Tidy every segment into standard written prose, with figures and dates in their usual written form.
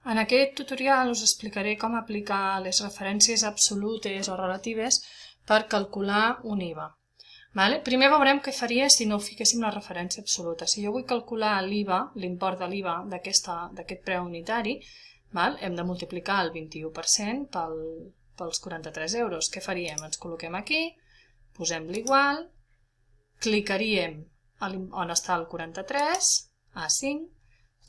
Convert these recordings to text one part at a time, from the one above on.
En aquest tutorial us explicaré com aplicar les referències absolutes o relatives per calcular un IVA. Primer veurem què faria si no fiquéssim la referència absoluta. Si jo vull calcular l'IVA, l'import de l'IVA d'aquest preu unitari, hem de multiplicar el 21% pels 43 euros. Què faríem? Ens col·loquem aquí, posem l'igual, clicaríem on està el 43, A5,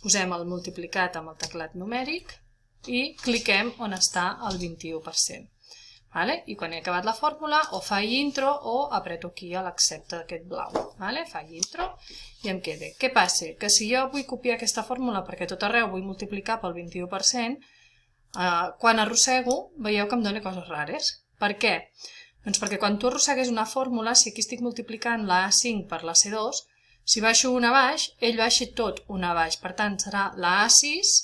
posem el multiplicat amb el teclat numèric i cliquem on està el 21%. I quan he acabat la fórmula o faig intro o apreto aquí a l'accepte d'aquest blau. Faig intro i em queda. Què passa? Que si jo vull copiar aquesta fórmula perquè tot arreu vull multiplicar pel 21%, quan arrossego veieu que em dona coses rares. Per què? Doncs perquè quan tu arrossegues una fórmula, si aquí estic multiplicant la A5 per la C2, si baixo una baix, ell baixa tot una baix. Per tant, serà la A6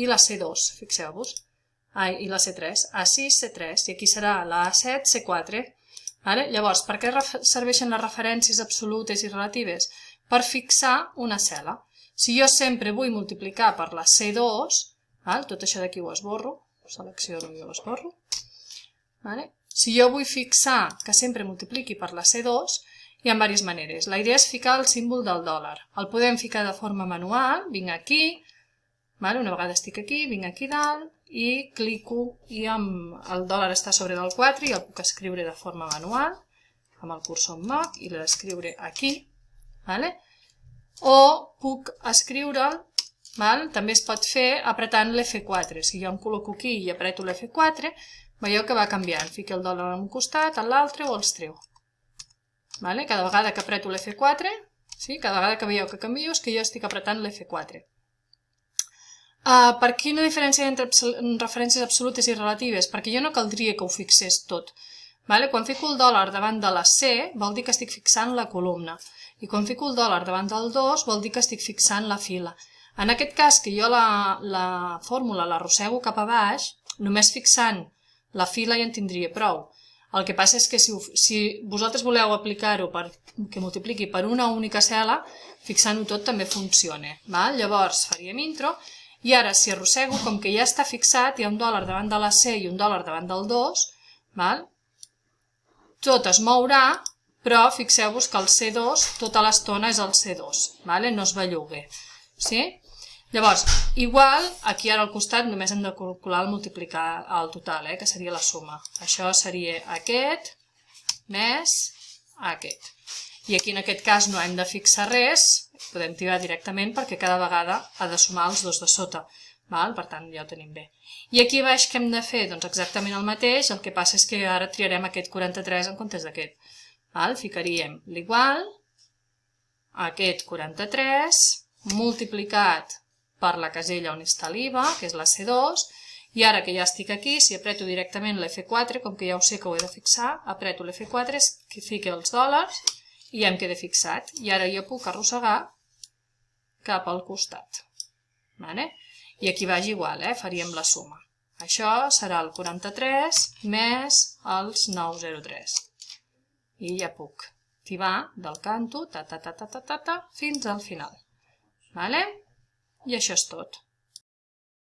i la C2, fixeu-vos. I la C3, A6, C3, i aquí serà la A7, C4. Llavors, per què serveixen les referències absolutes i relatives? Per fixar una cel·la. Si jo sempre vull multiplicar per la C2, tot això d'aquí ho esborro, selecciono i ho esborro. Si jo vull fixar que sempre multipliqui per la C2, hi ha diverses maneres. La idea és ficar el símbol del dòlar. El podem ficar de forma manual, vinc aquí, una vegada estic aquí, vinc aquí dalt i clico i el dòlar està sobre del 4 i el puc escriure de forma manual amb el cursor en moc i l'he d'escriure aquí. O puc escriure'l, també es pot fer apretant l'F4. Si jo em col·loco aquí i apreto l'F4, veieu que va canviant. Fico el dòlar a un costat, a l'altre o els treu. Cada vegada que apreto l'F4, cada vegada que veieu que canvio és que jo estic apretant l'F4. Per quina diferència entre referències absolutes i relatives? Perquè jo no caldria que ho fixés tot. Quan fico el dòlar davant de la C vol dir que estic fixant la columna. I quan fico el dòlar davant del 2 vol dir que estic fixant la fila. En aquest cas que jo la fórmula l'arrossego cap a baix, només fixant la fila ja en tindria prou. El que passa és que si vosaltres voleu aplicar-ho que multipliqui per una única cel·la, fixant-ho tot també funciona. Llavors faríem intro. I ara, si arrossego, com que ja està fixat, hi ha un dòlar davant de la C i un dòlar davant del 2, tot es mourà, però fixeu-vos que el C2 tota l'estona és el C2, no es belluga. Llavors, igual, aquí ara al costat només hem de calcular el multiplicar el total, que seria la suma. Això seria aquest més aquest. I aquí en aquest cas no hem de fixar res, podem tirar directament perquè cada vegada ha de sumar els dos de sota. Per tant, ja ho tenim bé. I aquí baix què hem de fer? Doncs exactament el mateix, el que passa és que ara triarem aquest 43 en comptes d'aquest. Ficaríem l'igual, aquest 43, multiplicat per la casella on està l'IVA, que és la C2, i ara que ja estic aquí, si apreto directament l'F4, com que ja ho sé que ho he de fixar, apreto l'F4, que fiqui els dòlars, i ja em queda fixat. I ara jo puc arrossegar cap al costat. I aquí baix igual, faríem la suma. Això serà el 43 més els 903. I ja puc tibar del canto, fins al final. I això és tot.